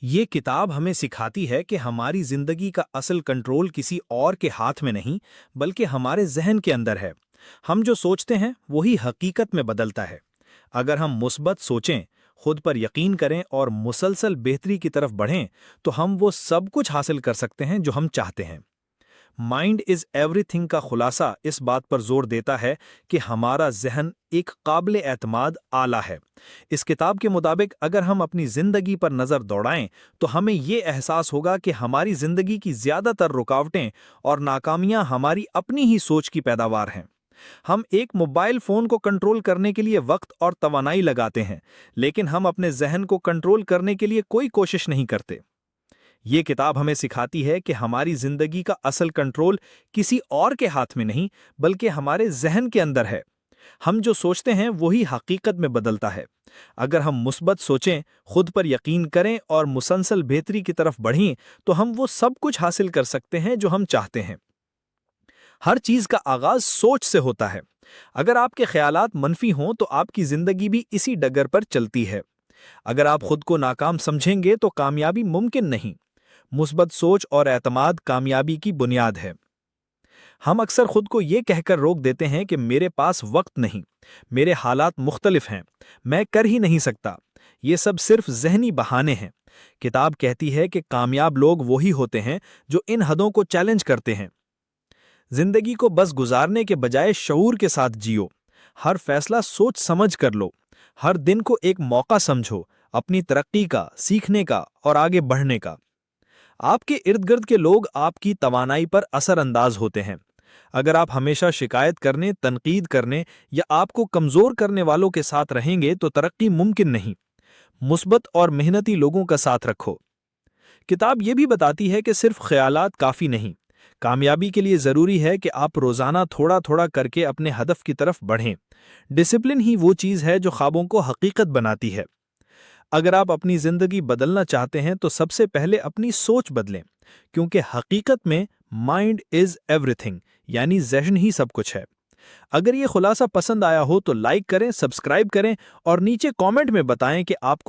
ये किताब हमें सिखाती है कि हमारी जिंदगी का असल कंट्रोल किसी और के हाथ में नहीं, बल्कि हमारे जहन के अंदर है। हम जो सोचते हैं वही हकीकत में बदलता है। अगर हम मुस्बत सोचें, खुद पर यकीन करें और मुसलसल बेहतरी की तरफ बढ़ें, तो हम वो सब कुछ हासिल कर सकते हैं जो हम चाहते हैं। माइंड इज एवरीथिंग का खुलासा इस बात पर जोर देता है कि हमारा जहन एक काबिल एतमाद आला है। इस किताब के मुताबिक अगर हम अपनी जिंदगी पर नजर दौड़ाएं, तो हमें ये एहसास होगा कि हमारी जिंदगी की ज्यादातर रुकावटें और नाकामियां हमारी अपनी ही सोच की पैदावार हैं। हम एक मोबाइल फोन को कंट्रोल करने के लिए वक्त और तवानाई लगाते हैं, लेकिन हम अपने जहन को कंट्रोल करने के लिए कोई कोशिश नहीं करते। ये किताब हमें सिखाती है कि हमारी जिंदगी का असल कंट्रोल किसी और के हाथ में नहीं, बल्कि हमारे जहन के अंदर है। हम जो सोचते हैं वही हकीकत में बदलता है। अगर हम मुस्बत सोचें, खुद पर यकीन करें और मुसलसल बेहतरी की तरफ बढ़ें, तो हम वो सब कुछ हासिल कर सकते हैं जो हम चाहते हैं। हर चीज का आगाज सोच से होता है। अगर आपके ख्यालात मनफी हों, तो आपकी जिंदगी भी इसी डगर पर चलती है। अगर आप खुद को नाकाम समझेंगे, तो कामयाबी मुमकिन नहीं। मुस्बत सोच और एतमाद कामयाबी की बुनियाद है। हम अक्सर खुद को ये कहकर रोक देते हैं कि मेरे पास वक्त नहीं, मेरे हालात मुख्तलिफ हैं, मैं कर ही नहीं सकता। ये सब सिर्फ जहनी बहाने हैं। किताब कहती है कि कामयाब लोग वही होते हैं जो इन हदों को चैलेंज करते हैं। जिंदगी को बस गुजारने के बजाय शऊर के साथ जियो। हर फैसला सोच समझ कर लो। हर दिन को एक मौका समझो, अपनी तरक्की का, सीखने का और आगे बढ़ने का। आपके इर्द गिर्द के लोग आपकी तवानाई पर असर अंदाज होते हैं। अगर आप हमेशा शिकायत करने, तनकीद करने या आपको कमजोर करने वालों के साथ रहेंगे, तो तरक्की मुमकिन नहीं। मुस्बत और मेहनती लोगों का साथ रखो। किताब ये भी बताती है कि सिर्फ ख्यालात काफी नहीं। कामयाबी के लिए जरूरी है कि आप रोजाना थोड़ा थोड़ा करके अपने हदफ की तरफ बढ़ें। डिसिप्लिन ही वो चीज है जो ख्वाबों को हकीकत बनाती है। अगर आप अपनी जिंदगी बदलना चाहते हैं, तो सबसे पहले अपनी सोच बदलें, क्योंकि हकीकत में माइंड इज एवरीथिंग, यानी जहन ही सब कुछ है। अगर ये खुलासा पसंद आया हो तो लाइक करें, सब्सक्राइब करें और नीचे कमेंट में बताएं कि आपको